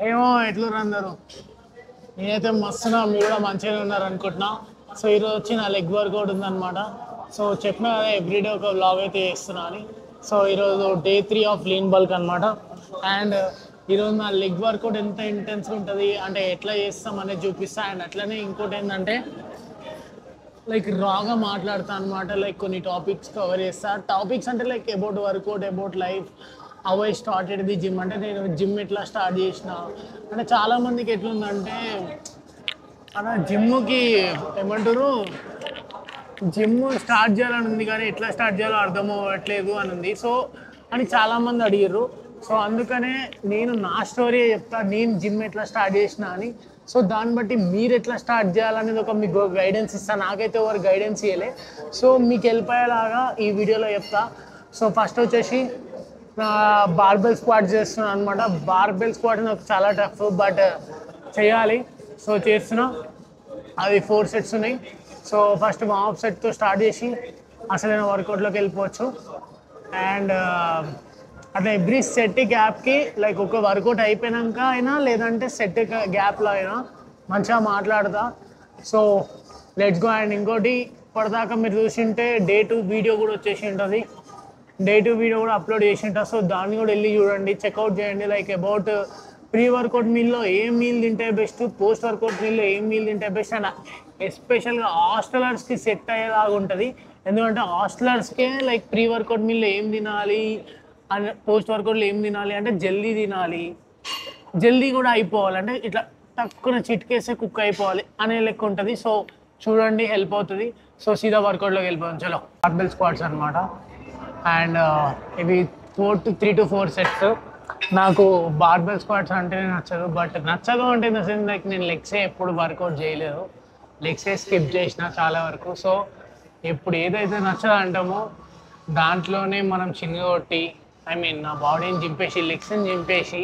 ఏమో ఎట్లున్నారు అందరూ. నేనైతే మస్తున్నా, మీరు కూడా మంచిగానే ఉన్నారు అనుకుంటున్నా. సో ఈరోజు వచ్చి నా లెగ్ వర్కౌట్ ఉందన్నమాట. సో చెప్పిన కదా ఎవ్రీడే ఒక వ్లాగ్ అయితే చేస్తున్నా అని. సో ఈరోజు డే 3 ఆఫ్ లీన్ బల్క్ అనమాట. అండ్ ఈరోజు నా లెగ్ వర్కౌట్ ఎంత ఇంటెన్స్గా ఉంటుంది అంటే ఎట్లా చేస్తాం అనేది చూపిస్తా. అండ్ అట్లనే ఇంకోటి ఏంటంటే లైక్ రాగా మాట్లాడతా అనమాట. లైక్ కొన్ని టాపిక్స్ కవర్ చేస్తా. టాపిక్స్ అంటే like about workout, about life, how I started the gym. అంటే నేను జిమ్ ఎట్లా స్టార్ట్ చేసిన. అంటే చాలామందికి ఎట్లుందంటే అలా జిమ్కి ఏమంటారు, జిమ్ స్టార్ట్ చేయాలని ఉంది కానీ ఎట్లా స్టార్ట్ చేయాలో అర్థం అవ్వట్లేదు అని ఉంది. సో అని చాలామంది అడిగారు. సో అందుకనే నేను నా స్టోరీ చెప్తా, నేను జిమ్ ఎట్లా స్టార్ట్ చేసిన అని. సో దాన్ని బట్టి మీరు ఎట్లా స్టార్ట్ చేయాలనేది ఒక మీకు గైడెన్స్ ఇస్తాను. నాకైతే ఎవరు గైడెన్స్ ఇవ్వలే. సో మీకు వెళ్ళిపోయేలాగా ఈ వీడియోలో చెప్తా. సో ఫస్ట్ వచ్చేసి బార్బెల్ స్క్వాట్ చేస్తున్నాను అనమాట. బార్బెల్ స్క్వాట్ నాకు చాలా టఫ్, బట్ చేయాలి. సో చేస్తున్నా. అవి 4 సెట్స్ ఉన్నాయి. సో ఫస్ట్ వార్మప్ సెట్తో స్టార్ట్ చేసి అసలైన వర్కౌట్లోకి వెళ్ళిపోవచ్చు. అండ్ అట్లా ఎవ్రీ సెట్ గ్యాప్కి లైక్ ఒక వర్కౌట్ అయిపోయాక అయినా లేదంటే సెట్ గ్యాప్లో అయినా మంచిగా మాట్లాడతా. So let's go. అండ్ ఇంకోటి ఇప్పటిదాకా మీరు చూసింటే డే 2 వీడియో కూడా వచ్చేసి ఉంటుంది. డే 2 వీడియో కూడా అప్లోడ్ చేసి ఉంటా. సో దాన్ని కూడా వెళ్ళి చూడండి, చెక్అవుట్ చేయండి. లైక్ అబౌట్ ప్రీ వర్కౌట్ మీల్లో ఏం మీల్ తింటే బెస్ట్, పోస్ట్ వర్కౌట్ మీల్లో ఏం మీల్ తింటే బెస్ట్. అండ్ ఎస్పెషల్గా హాస్టలర్స్కి సెట్ అయ్యేలాగా ఉంటుంది. ఎందుకంటే హాస్టలర్స్కే లైక్ ప్రీ వర్కౌట్ మీల్లో ఏం తినాలి అండ్ పోస్ట్ వర్కౌట్లో ఏం తినాలి అంటే జల్దీ తినాలి, జల్దీ కూడా అయిపోవాలి, అంటే ఇట్లా తక్కువ చిట్కేస్తే కుక్ అయిపోవాలి అనే లెక్క ఉంటుంది. సో చూడండి, హెల్ప్ అవుతుంది. సో సీదా వర్కౌట్లోకి వెళ్ళిపోయాం. చలో బార్బెల్ స్క్వాట్స్ అనమాట. అండ్ ఇవి 3 to 4 సెట్స్. నాకు బార్బెల్ స్క్వాట్స్ అంటేనే నచ్చదు. బట్ నచ్చదు అంటే ఇన్ ద సెన్స్ లైక్ నేను లెగ్సే ఎప్పుడు వర్కౌట్ చేయలేదు, లెగ్సే స్కిప్ చేసిన చాలా వరకు. సో ఎప్పుడు ఏదైతే నచ్చదు అంటామో దాంట్లోనే మనం చిన్నగొట్టి నా బాడీని చింపేసి లెగ్స్ని చింపేసి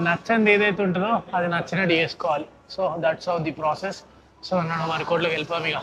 నచ్చంది ఏదైతే ఉంటుందో అది నచ్చినట్టు చేసుకోవాలి. So that's of the process. So నన్ను వర్కౌట్లోకి వెళ్ళిపోయాం ఇక.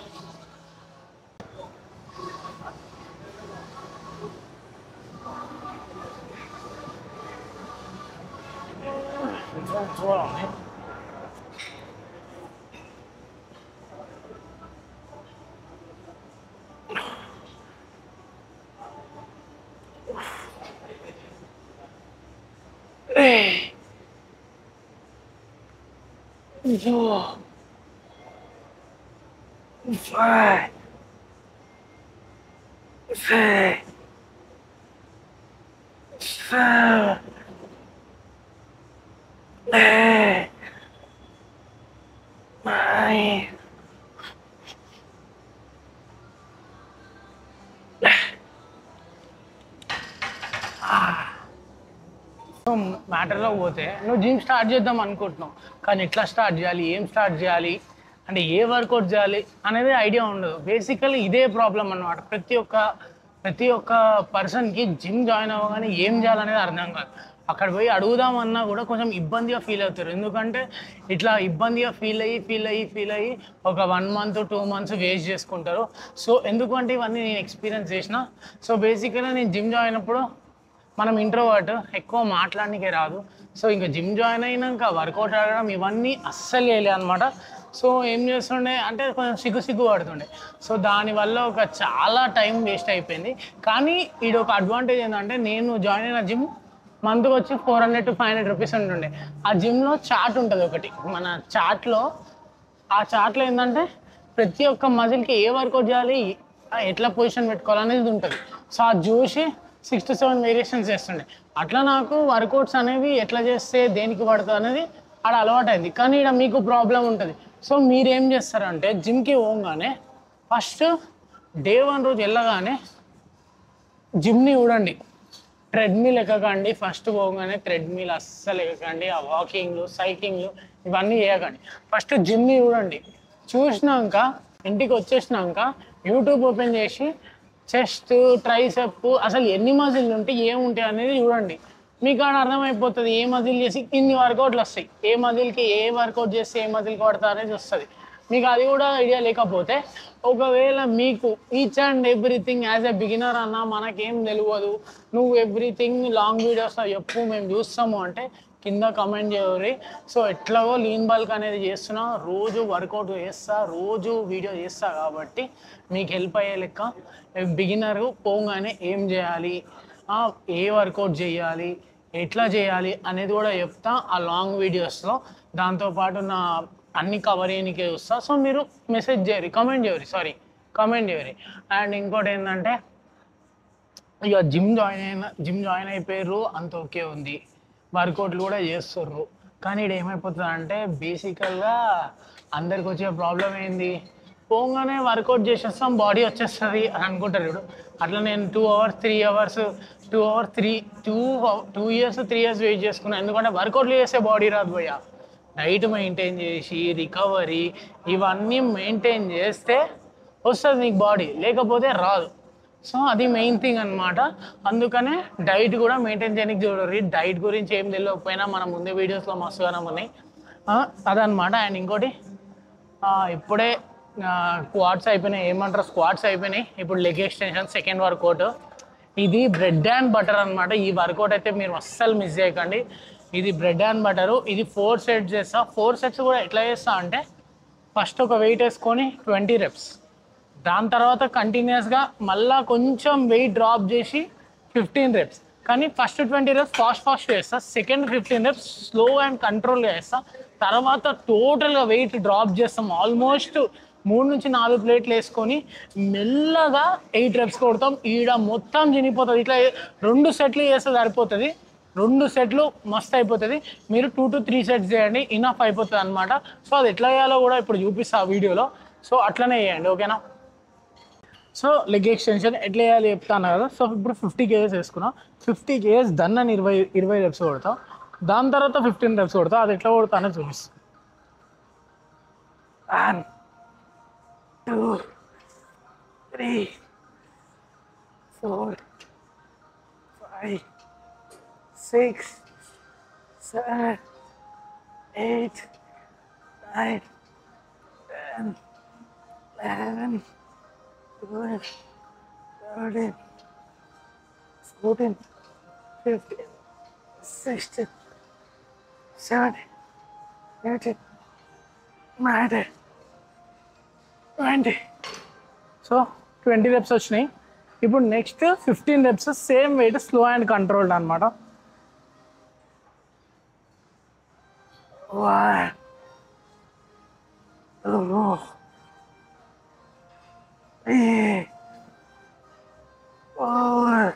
మ్యాటర్లో పోతే నువ్వు జిమ్ స్టార్ట్ చేద్దాం అనుకుంటున్నావు, కానీ ఎట్లా స్టార్ట్ చేయాలి, ఏం స్టార్ట్ చేయాలి, అంటే ఏ వర్కౌట్ చేయాలి అనేది ఐడియా ఉండదు. బేసికల్లీ ఇదే ప్రాబ్లం అన్నమాట. ప్రతి ఒక్క పర్సన్కి జిమ్ జాయిన్ అవ్వగానే ఏం చేయాలనేది అర్థం కాదు. అక్కడ పోయి అడుగుదామన్నా కూడా కొంచెం ఇబ్బందిగా ఫీల్ అవుతారు. ఎందుకంటే ఇట్లా ఇబ్బందిగా ఫీల్ అయ్యి ఒక 1 month 2 months వేస్ట్ చేసుకుంటారు. సో ఎందుకంటే ఇవన్నీ నేను ఎక్స్పీరియన్స్ చేసిన. సో బేసికల్గా నేను జిమ్ జాయిన్ అయినప్పుడు మనం ఇంట్రోవర్ట్, ఎక్కువ మాట్లాడడానికే రాదు. సో ఇంకా జిమ్ జాయిన్ అయినాక వర్కౌట్ ఆడడం ఇవన్నీ అస్సలు చేయలే అనమాట. సో ఏం చేస్తుండే అంటే కొంచెం సిగ్గు పడుతుండే. సో దానివల్ల చాలా టైం వేస్ట్ అయిపోయింది. కానీ ఇది ఒక అడ్వాంటేజ్ ఏంటంటే నేను జాయిన్ అయిన జిమ్ మంత్కి వచ్చి 400 to 500 రూపీస్ ఉంటుండే. ఆ జిమ్లో చార్ట్ ఉంటుంది ఒకటి, మన చార్ట్లో ఏంటంటే ప్రతి ఒక్క మజిల్కి ఏ వర్కౌట్ చేయాలి, ఎట్లా పొజిషన్ పెట్టుకోవాలనేది ఉంటుంది. సో అది చూసి 6 to 7 వేరియేషన్స్ చేస్తుండే. అట్లా నాకు వర్కౌట్స్ అనేవి ఎట్లా చేస్తే దేనికి పడుతుంది అనేది ఆడ అలవాటైంది. కానీ ఇక్కడ మీకు ప్రాబ్లం ఉంటుంది. సో మీరేం చేస్తారంటే జిమ్కి పోగానే ఫస్ట్ డే 1 రోజు వెళ్ళగానే జిమ్ని చూడండి, ట్రెడ్మిల్ ఎక్కకండి. ఫస్ట్ పోగానే ట్రెడ్మిల్ అస్సలు ఎక్కకండి. ఆ వాకింగ్లు, సైక్లింగ్లు ఇవన్నీ చేయకండి. ఫస్ట్ జిమ్ని చూడండి. చూసినాక ఇంటికి వచ్చేసినాక యూట్యూబ్ ఓపెన్ చేసి చెస్ట్, ట్రైసెప్ అసలు ఎన్ని మజిల్ ఉంటాయి, ఏముంటాయి అనేది చూడండి. మీకు ఆడ అర్థమైపోతుంది ఏ మజిల్ చేసి ఇన్ని వర్కౌట్లు వస్తాయి, ఏ మజిల్కి ఏ వర్కౌట్ చేస్తే ఏ మజిల్కి పడతా అనేది వస్తుంది. మీకు అది కూడా ఐడియా లేకపోతే ఒకవేళ మీకు each and everything as a beginner అన్న మనకేం తెలియదు, నువ్వు ఎవ్రీథింగ్ లాంగ్ వీడియోస్లో చెప్పు మేము చూస్తాము అంటే కింద కమెంట్ చేయరు. సో ఎట్లాగో లీన్ బల్క్ అనేది చేస్తున్నా, రోజు వర్కౌట్ చేస్తా, రోజు వీడియో చేస్తా కాబట్టి మీకు హెల్ప్ అయ్యే లెక్క బిగినర్ పోగానే ఏం చేయాలి, ఏ వర్కౌట్ చేయాలి, ఎట్లా చేయాలి అనేది కూడా చెప్తా ఆ లాంగ్ వీడియోస్లో. దాంతోపాటు నా అన్ని కవర్ చేయనికే చూస్తా. సో మీరు మెసేజ్ చేయరు, కమెంట్ చేయరు. అండ్ ఇంకోటి ఏంటంటే ఇక జిమ్ జాయిన్ అయిపోయారు, అంత ఓకే ఉంది, వర్కౌట్లు కూడా చేస్తుర్రు. కానీ ఇక్కడ ఏమైపోతుంది అంటే బేసికల్గా అందరికి వచ్చే ప్రాబ్లం ఏంది, పోగానే వర్కౌట్ చేసేస్తాం బాడీ వచ్చేస్తుంది అని అనుకుంటారు. ఇప్పుడు అట్లా నేను 2 hours 3 hours 2 years 3 years wait చేసుకున్నాను. ఎందుకంటే వర్కౌట్లు చేసే బాడీ రాదు భయ్యా. డైట్ మెయింటైన్ చేసి రికవరీ ఇవన్నీ మెయింటైన్ చేస్తే వస్తుంది నీకు బాడీ, లేకపోతే రాదు. సో అది మెయిన్ థింగ్ అనమాట. అందుకనే డైట్ కూడా మెయింటైన్ చేయడానికి చూడరు. డైట్ గురించి ఏం తెలియకపోయినా మన ముందే వీడియోస్లో మస్తుగానే ఉన్నాయి అదనమాట. అండ్ ఇంకోటి ఇప్పుడే స్క్వాట్స్ అయిపోయినాయి, స్క్వాట్స్ అయిపోయినాయి. ఇప్పుడు లెగ్ ఎక్స్టెన్షన్ సెకండ్ వర్కౌట్. ఇది బ్రెడ్ అండ్ బటర్ అనమాట. ఈ వర్కౌట్ అయితే మీరు అస్సలు మిస్ చేయకండి. ఇది బ్రెడ్ అండ్ బటరు. ఇది 4 sets చేస్తా. 4 sets కూడా ఎట్లా చేస్తా అంటే ఫస్ట్ ఒక వెయిట్ వేసుకొని 20 reps, దాని తర్వాత కంటిన్యూస్గా మళ్ళీ కొంచెం వెయిట్ డ్రాప్ చేసి 15 reps. కానీ ఫస్ట్ 20 reps ఫాస్ట్ చేస్తా, సెకండ్ 15 reps స్లో అండ్ కంట్రోల్గా చేస్తా. తర్వాత టోటల్గా వెయిట్ డ్రాప్ చేస్తాం. ఆల్మోస్ట్ 3 నుంచి 4 ప్లేట్లు వేసుకొని మెల్లగా 8 reps కొడతాం. ఈడ మొత్తం చినిపోతుంది. ఇట్లా 2 sets చేస్తే సరిపోతుంది. 2 sets మస్తు అయిపోతుంది. మీరు 2 to 3 sets చేయండి, ఇనఫ్ అయిపోతుంది అనమాట. సో అది ఎట్లా చేయాలో కూడా ఇప్పుడు చూపిస్తా ఆ వీడియోలో. సో అట్లనే చేయండి, ఓకేనా. సో లెగ్ ఎక్స్టెన్షన్ ఎట్లా వేయాలి చెప్తాను కదా. సో ఇప్పుడు 50 kgs వేసుకున్నా. 50 kgs దన్న 20 reps కొడతా. దాని తర్వాత 15 reps కొడతా. అది ఎట్లా కొడతా అనేది చూపిస్తా. 1 2 3 4 5 6 7 8 9 10 11 12 13 14 15 16 17 18 19 20. సో 20 reps వచ్చినాయి. ఇప్పుడు next 15 reps same wait slow and controlled అనమాట. 1 2 3 4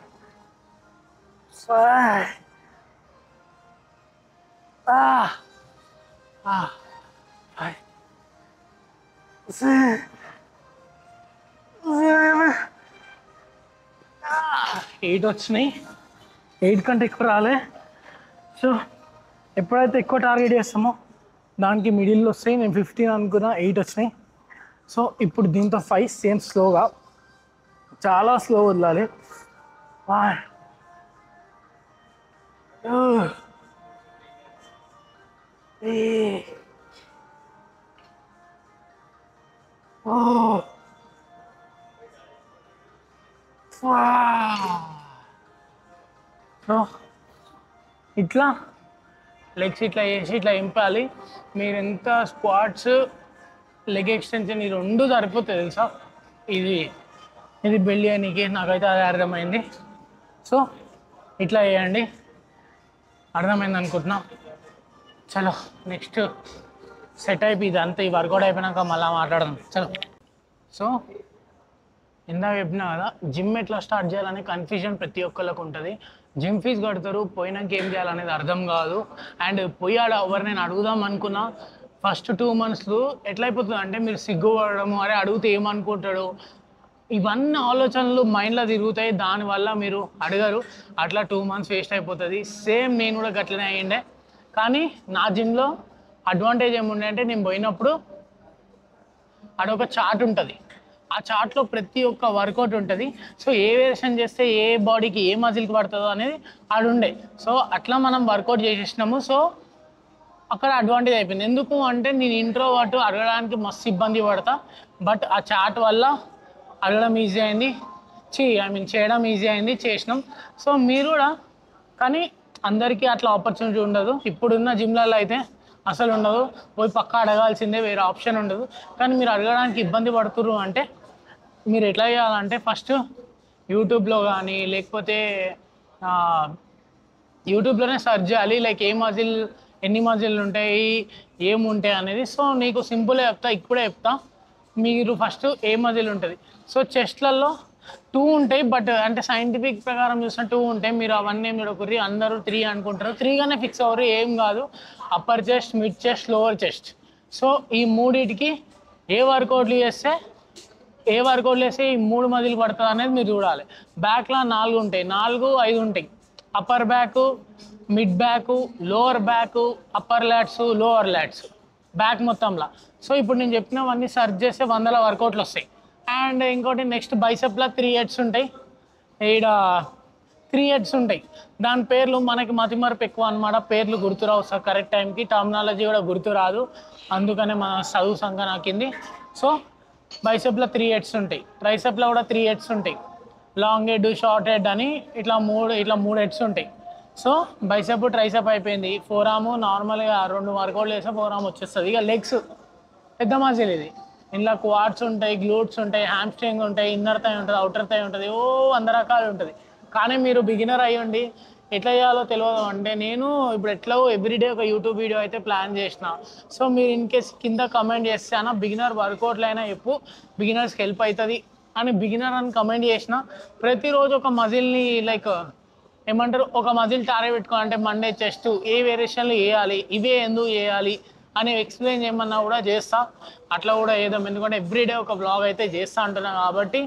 5 6 7 8 వచ్చినాయి. 8 కంటే ఎక్కువ రాలే. సో ఎప్పుడైతే ఎక్కువ టార్గెట్ చేస్తామో దానికి మిడిల్లో వస్తాయి. నేను 15 అనుకున్నా, 8 వచ్చినాయి. సో ఇప్పుడు దీంతో 5 సేమ్ స్లోగా, చాలా స్లో వదలాలి. 1 2 3 4 5. సో ఇట్లా లెగ్స్ ఇట్లా చేసి ఇట్లా ఇంపాలి. మీరు ఎంత స్క్వాట్స్ లెగ్ ఎక్స్టెన్షన్ ఈ 2 సరిపోతుంది తెలుసా. ఇది బిల్డ్ చేయడానికి నాకైతే అది అర్థమైంది. సో ఇట్లా చేయండి, అర్థమైంది అనుకుంటున్నా. చలో నెక్స్ట్ సెట్ అయిపోయి ఇదంతా ఈ వర్కౌట్ అయిపోయినాక మళ్ళీ మాట్లాడదాం. చలో. సో ఇందాక చెప్పినా కదా, జిమ్ ఎట్లా స్టార్ట్ చేయాలనే కన్ఫ్యూజన్ ప్రతి ఒక్కళ్ళకు ఉంటుంది. జిమ్ ఫీజు కడతారు, పోయినాక ఏం చేయాలనేది అర్థం కాదు. అండ్ పోయాడు ఎవరు నేను అడుగుదాం అనుకున్నా, ఫస్ట్ 2 months ఎట్లయిపోతుంది అంటే మీరు సిగ్గుపడము, అరే అడిగితే ఏమనుకుంటాడు, ఇవన్నీ ఆలోచనలు మైండ్లో తిరుగుతాయి. దానివల్ల మీరు అడగరు. అట్లా 2 months వేస్ట్ అయిపోతుంది. సేమ్ నేను కూడా గట్లనే అయ్యిండే. కానీ నా జిమ్లో అడ్వాంటేజ్ ఏముండే అంటే నేను పోయినప్పుడు అదొక చార్ట్ ఉంటుంది. ఆ చార్ట్లో ప్రతి ఒక్క వర్కౌట్ ఉంటుంది. సో ఏ వేరియేషన్ చేస్తే ఏ బాడీకి ఏ మజిల్కి పడుతుందో అనేది ఆడుండే. సో అట్లా మనం వర్కౌట్ చేసేసినాము. సో అక్కడ అడ్వాంటేజ్ అయిపోయింది. ఎందుకు అంటే నేను ఇంట్రోవర్ట్, అడగడానికి మస్తు ఇబ్బంది పడతా. బట్ ఆ చార్ట్ వల్ల అడగడం ఈజీ అయింది, చేయడం ఈజీ అయింది, చేసినాం. సో మీరు కూడా కానీ అందరికీ అట్లా ఆపర్చునిటీ ఉండదు. ఇప్పుడున్న జిమ్లలో అయితే అసలు ఉండదు. పోయి పక్కా అడగాల్సిందే, వేరే ఆప్షన్ ఉండదు. కానీ మీరు అడగడానికి ఇబ్బంది పడుతుర్రు అంటే మీరు ఎట్లా చేయాలంటే ఫస్ట్ యూట్యూబ్లో కానీ లేకపోతే యూట్యూబ్లోనే సెర్చ్ చేయాలి. లైక్ ఏ మజిల్, ఎన్ని మజిల్లు ఉంటాయి, ఏముంటాయి అనేది. సో నీకు సింపుల్గా చెప్తా, ఇప్పుడే చెప్తా. మీరు ఫస్ట్ ఏ మజిల్ ఉంటుంది. సో చెస్ట్లలో 2 ఉంటాయి, బట్ అంటే సైంటిఫిక్ ప్రకారం చూసిన 2 ఉంటాయి. మీరు అవన్నీ ఏం చూడకూరి, అందరూ 3 అనుకుంటారు. 3గానే ఫిక్స్ అవ్వరు, ఏం కాదు. Upper chest, mid chest, lower chest. So ఈ మూడింటికి ఏ వర్కౌట్లు చేస్తే ఈ 3 మజిల్ పడుతుంది అనేది మీరు చూడాలి. బ్యాక్లో 4 ఉంటాయి, 4, 5 ఉంటాయి. Upper back, mid back, lower back, upper lats, lower lats, back మొత్తంలో. సో ఇప్పుడు నేను చెప్పినవన్నీ సర్చ్ చేస్తే 100 వర్కౌట్లు వస్తాయి. అండ్ ఇంకోటి నెక్స్ట్ బైసెప్లో 3 హెడ్స్ ఉంటాయి, ఈడ 3 హెడ్స్ ఉంటాయి. దాని పేర్లు మనకి మతిమరుపు ఎక్కువ అనమాట, పేర్లు గుర్తురావు సార్ కరెక్ట్ టైంకి, టర్మినాలజీ కూడా గుర్తురాదు, అందుకనే మన చదువు సంఖ్య నాకింది. సో బైసెప్లో 3 హెడ్స్ ఉంటాయి, ట్రైసెప్లో కూడా 3 హెడ్స్ ఉంటాయి. లాంగ్ హెడ్, షార్ట్ హెడ్ అని ఇట్లా మూడు హెడ్స్ ఉంటాయి. సో బైసెప్, ట్రైసెప్ అయిపోయింది. ఫోర్ ఆర్మ్ నార్మల్గా 2 వర్కౌట్లు వేస్తే 4 ఆర్మ్ వచ్చేస్తుంది. ఇక లెగ్స్ పెద్ద మజిల్ ఇది. ఇందులో క్వాడ్స్ ఉంటాయి, గ్లూట్స్ ఉంటాయి, హ్యామ్స్ట్రింగ్ ఉంటాయి, ఇన్నర్ థై ఉంటుంది, అవుటర్ థై ఉంటుంది, 100 రకాలు ఉంటుంది. కానీ మీరు బిగినర్ అయ్యండి, ఎట్లా చేయాలో తెలియదు అంటే నేను ఇప్పుడు ఎట్లా ఎవ్రీడే ఒక యూట్యూబ్ వీడియో అయితే ప్లాన్ చేసిన. సో మీరు ఇన్ కేస్ కింద కమెంట్ చేస్తే అన్న బిగినర్ వర్కౌట్లు అయినా చెప్పు, బిగినర్స్కి హెల్ప్ అవుతుంది అని బిగినర్ అని కమెంట్ చేసిన. ప్రతిరోజు ఒక మజిల్ని లైక్ ఏమంటారు, ఒక మజిల్ టార్గెట్ పెట్టుకోవాలంటే మండే చెస్ట్ ఏ వేరియేషన్లు వేయాలి, ఇవే ఎందుకు వేయాలి అని ఎక్స్ప్లెయిన్ చేయమన్నా కూడా చేస్తా. అట్లా కూడా ఏదో, ఎందుకంటే ఎవ్రీడే ఒక బ్లాగ్ అయితే చేస్తా అంటున్నా కాబట్టి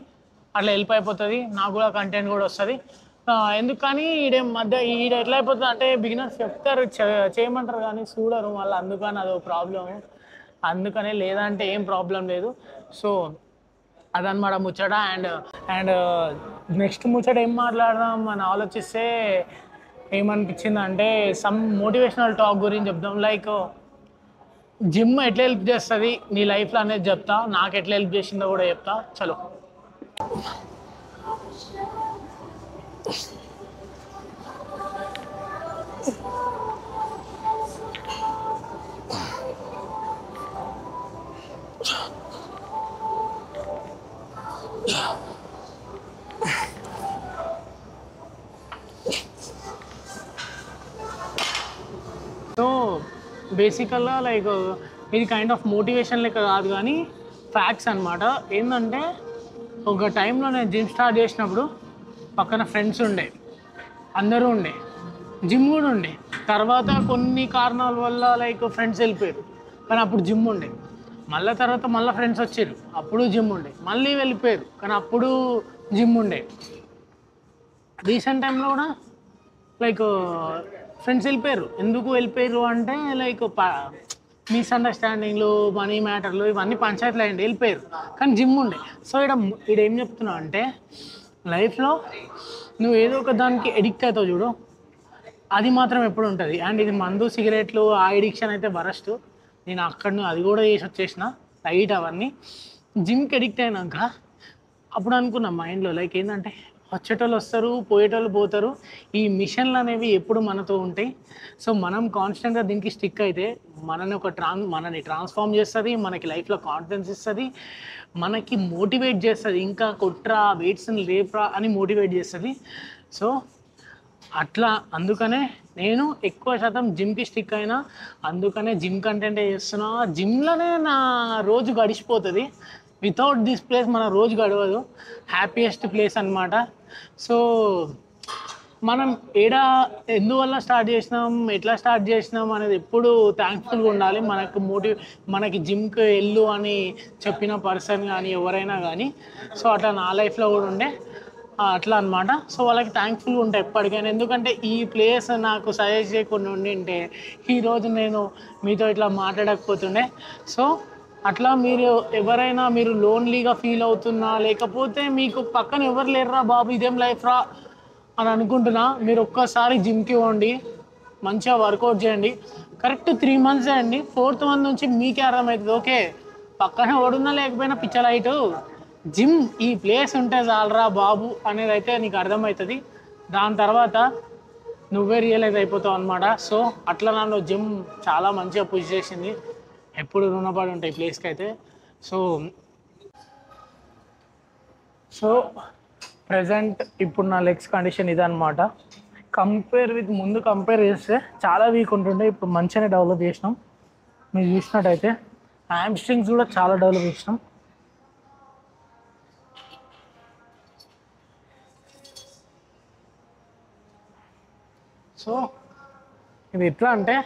అట్లా హెల్ప్ అయిపోతుంది, నాకు కూడా కంటెంట్ కూడా వస్తుంది. ఎందుకు కానీ ఈడ ఎట్లా అయిపోతుంది అంటే బిగినర్స్ చెప్తారు చేయమంటారు కానీ చూడరు మళ్ళీ, అందుకని అదో ప్రాబ్లం. అందుకనే లేదంటే ఏం ప్రాబ్లం లేదు. సో అదనమాట ముచ్చట. అండ్ నెక్స్ట్ ముచ్చట ఏం మాట్లాడదాం అని ఆలోచిస్తే ఏమనిపించింది అంటే సమ్ మోటివేషనల్ టాక్ గురించి చెప్దాం. లైక్ జిమ్ ఎట్లా హెల్ప్ చేస్తుంది నీ లైఫ్లో అనేది చెప్తా, నాకు ఎట్లా హెల్ప్ చేసిందో కూడా చెప్తా. చలో. సో బేసికల్గా లైక్ ఇది కైండ్ ఆఫ్ మోటివేషన్ లెక్క కాదు కానీ ఫ్యాక్ట్స్ అనమాట. ఏంటంటే ఒక టైంలో నేను జిమ్ స్టార్ట్ చేసినప్పుడు పక్కన ఫ్రెండ్స్ ఉండే, అందరూ ఉండే, జిమ్ కూడా ఉండే. తర్వాత కొన్ని కారణాల వల్ల లైక్ ఫ్రెండ్స్ వెళ్ళిపోయారు, కానీ అప్పుడు జిమ్ ఉండే. మళ్ళీ తర్వాత మళ్ళీ ఫ్రెండ్స్ వచ్చారు, అప్పుడు జిమ్ ఉండే. మళ్ళీ వెళ్ళిపోయారు, కానీ అప్పుడు జిమ్ ఉండే. రీసెంట్ టైంలో కూడా లైక్ ఫ్రెండ్స్ వెళ్ళిపోయారు. ఎందుకు వెళ్ళిపోయారు అంటే లైక్ మిస్అండర్స్టాండింగ్లు, మనీ మ్యాటర్లు, ఇవన్నీ పంచాయతీలు అయ్యండి, వెళ్ళిపోయారు. కానీ జిమ్ ఉండే. సో ఇక్కడ ఏం చెప్తున్నావు అంటే లైఫ్లో నువ్వు ఏదో ఒక దానికి ఎడిక్ట్ అవుతావు చూడు, అది మాత్రం ఎప్పుడు ఉంటుంది. అండ్ ఇది మందు, సిగరెట్లు, ఆ ఎడిక్షన్ అయితే వరస్ట్. నేను అక్కడ అది కూడా చేసి వచ్చేసిన లైట్ అవన్నీ. జిమ్కి ఎడిక్ట్ అయినాక అప్పుడు అనుకున్నా మైండ్లో లైక్ ఏంటంటే వచ్చేటోళ్ళు వస్తారు, పోయేటోళ్ళు పోతారు, ఈ మిషన్లు అనేవి ఎప్పుడు మనతో ఉంటాయి. సో మనం కాన్స్టెంట్గా దీనికి స్టిక్ అయితే మనని ట్రాన్స్ఫార్మ్ చేస్తుంది, మనకి లైఫ్లో కాన్ఫిడెన్స్ ఇస్తుంది, మనకి మోటివేట్ చేస్తుంది, ఇంకా కొట్రా, వెయిట్స్ని లేపరా అని మోటివేట్ చేస్తుంది. సో అట్లా అందుకనే నేను ఎక్కువ శాతం జిమ్కి స్టిక్ అయినా, అందుకనే జిమ్ కంటెంటే చేస్తున్నా. జిమ్లోనే నా రోజు గడిచిపోతుంది. వితౌట్ దిస్ ప్లేస్ మన రోజు గడవదు. హ్యాపీయెస్ట్ ప్లేస్ అనమాట. సో మనం ఎందువల్ల స్టార్ట్ చేసినాం, ఎట్లా స్టార్ట్ చేసినాం అనేది ఎప్పుడు థ్యాంక్ఫుల్గా ఉండాలి. మనకి జిమ్కి వెళ్ళు అని చెప్పిన పర్సన్ కానీ ఎవరైనా కానీ. సో అట్లా నా లైఫ్లో కూడా ఉండే అట్లా అనమాట. సో వాళ్ళకి థ్యాంక్ఫుల్గా ఉంటాయి ఎప్పటికైనా. ఎందుకంటే ఈ ప్లేస్ నాకు సజెస్ట్ చేయకుండా ఉండింటే ఈరోజు నేను మీతో ఇట్లా మాట్లాడకపోతుండే. సో అట్లా మీరు లోన్లీగా ఫీల్ అవుతున్నా, లేకపోతే మీకు పక్కన ఎవరు లేరురా బాబు ఇదేం లైఫ్ రా అని అనుకుంటున్నా, మీరు ఒక్కసారి జిమ్కి పోండి, మంచిగా వర్కౌట్ చేయండి. కరెక్ట్ 3 months చేయండి. 4th month నుంచి మీకే అర్థమవుతుంది, ఓకే పక్కన ఎవడున్నా లేకపోయినా పిచ్చలైటు జిమ్ ఈ ప్లేస్ ఉంటే చాలరా బాబు అనేది అయితే నీకు అర్థమవుతుంది. దాని తర్వాత నువ్వే రియలైజ్ అయిపోతావు అనమాట. సో అట్లా నన్ను జిమ్ చాలా మంచిగా పుష్ చేసింది. ఎప్పుడు రుణపడి ఉంటాయి ప్లేస్కి అయితే. సో సో ప్రజెంట్ ఇప్పుడు నా లెగ్స్ కండిషన్ ఇదనమాట. ముందు కంపేర్ చేస్తే చాలా వీక్ ఉంటుండే, ఇప్పుడు మంచిగానే డెవలప్ చేసినాం. మీరు చూసినట్టయితే హ్యామ్ స్ట్రింగ్స్ కూడా చాలా డెవలప్ చేసినాం. సో ఇది ఎట్లా అంటే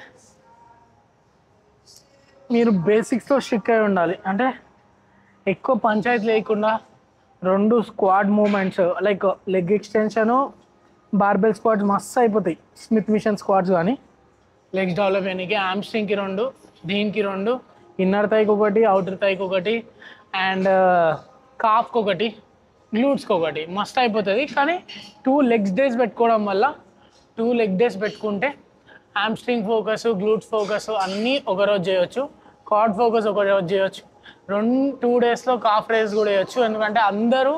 మీరు బేసిక్స్తో స్ట్రిక్ అయి ఉండాలి. అంటే ఎక్కువ పంచాయతీ లేకుండా 2 squat movements like leg extension, barbell squats మస్తు అయిపోతాయి. స్మిత్ మిషన్ స్క్వాడ్స్ కానీ లెగ్స్ డెవలప్ అయ్యానికి హ్యామ్స్ట్రింగ్కి 2, దీనికి 2, ఇన్నర్ థైకి 1, అవుటర్ థైకి 1, అండ్ కాఫ్కి 1, గ్లూట్స్కి 1 మస్తు అయిపోతుంది. కానీ 2 లెగ్స్ డేస్ పెట్టుకోవడం వల్ల 2 లెగ్ డేస్ పెట్టుకుంటే హ్యామ్స్ట్రింగ్ ఫోకస్, గ్లూట్స్ ఫోకస్ అన్నీ ఒకరోజు చేయొచ్చు. కార్డ్ ఫోకస్ ఒక రోజు చేయొచ్చు. 2 డేస్లో కాఫ్ రేస్ కూడా చేయొచ్చు. ఎందుకంటే అందరూ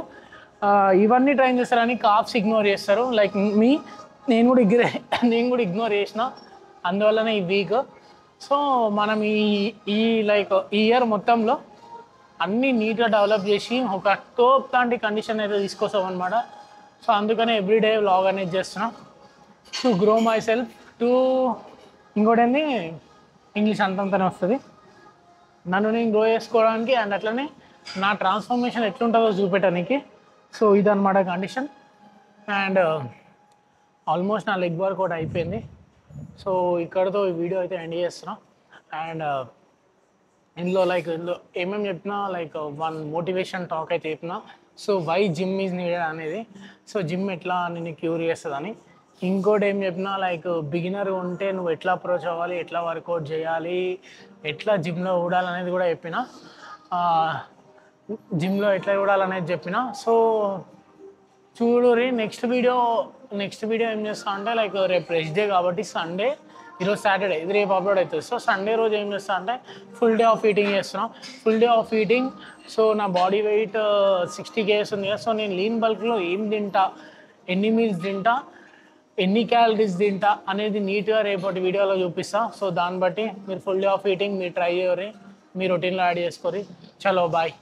ఇవన్నీ ట్రైన్ చేస్తారని కాఫ్స్ ఇగ్నోర్ చేస్తారు. లైక్ నేను కూడా ఇగ్నోర్ చేసిన, అందువల్లనే ఈ వీక్. సో మనం ఈ లైక్ ఈ ఇయర్ మొత్తంలో అన్నీ నీట్గా డెవలప్ చేసి ఒక టోప్ లాంటి కండిషన్ అయితే తీసుకొస్తాం అనమాట. సో అందుకనే ఎవ్రీడే వ్లాగ్ అనేది చేస్తున్నాం టు గ్రో మై సెల్ఫ్ ఇంకోటి ఏంది ఇంగ్లీష్ అంతంతనే వస్తుంది, నన్ను నేను గ్రో చేసుకోవడానికి అండ్ అట్లనే నా ట్రాన్స్ఫర్మేషన్ ఎట్లుంటుందో చూపెట్టడానికి. సో ఇదన్నమాట కండిషన్. అండ్ ఆల్మోస్ట్ నా లెగ్ వర్కౌట్ అయిపోయింది. సో ఇక్కడతో ఈ వీడియో అయితే ఎండ్ చేస్తున్నాం. అండ్ ఇందులో ఏమేమి చెప్పినా లైక్ 1 మోటివేషన్ టాక్ అయితే చెప్పినా. So why gym is needed అనేది. సో జిమ్ ఎట్లా నిన్ను క్యూర్ చేస్తుందని. ఇంకోటి ఏం చెప్పినా లైక్ బిగినర్ ఉంటే నువ్వు ఎట్లా అప్రోచ్ అవ్వాలి, ఎట్లా వర్కౌట్ చేయాలి, ఎట్లా జిమ్లో ఊడాలనేది కూడా చెప్పిన. జిమ్లో ఎట్లా ఊడాలనేది చెప్పిన. సో చూడురి నెక్స్ట్ వీడియో ఏం చేస్తా అంటే లైక్ రేపు రెస్ట్ డే కాబట్టి సండే, ఈరోజు సాటర్డే, ఇది రేపు అప్లోడ్ అవుతుంది. సో సండే రోజు ఏం చేస్తా అంటే ఫుల్ డే ఆఫ్ ఈటింగ్ చేస్తున్నాం. Full day of eating. So నా బాడీ వెయిట్ 60 kgs ఉంది కదా. సో నేను లీన్ బల్క్లో ఏం తింటా, ఎన్ని మీల్స్ తింటా, ఎన్ని క్యాలరీస్ తింటా అనేది నీట్గా రేపటి వీడియోలో చూపిస్తా. సో దాన్ని బట్టి మీరు ఫుల్ డే ఆఫ్ ఈటింగ్ మీరు ట్రై చేయరు, మీ రొటీన్లో యాడ్ చేసుకోరి. చలో బాయ్.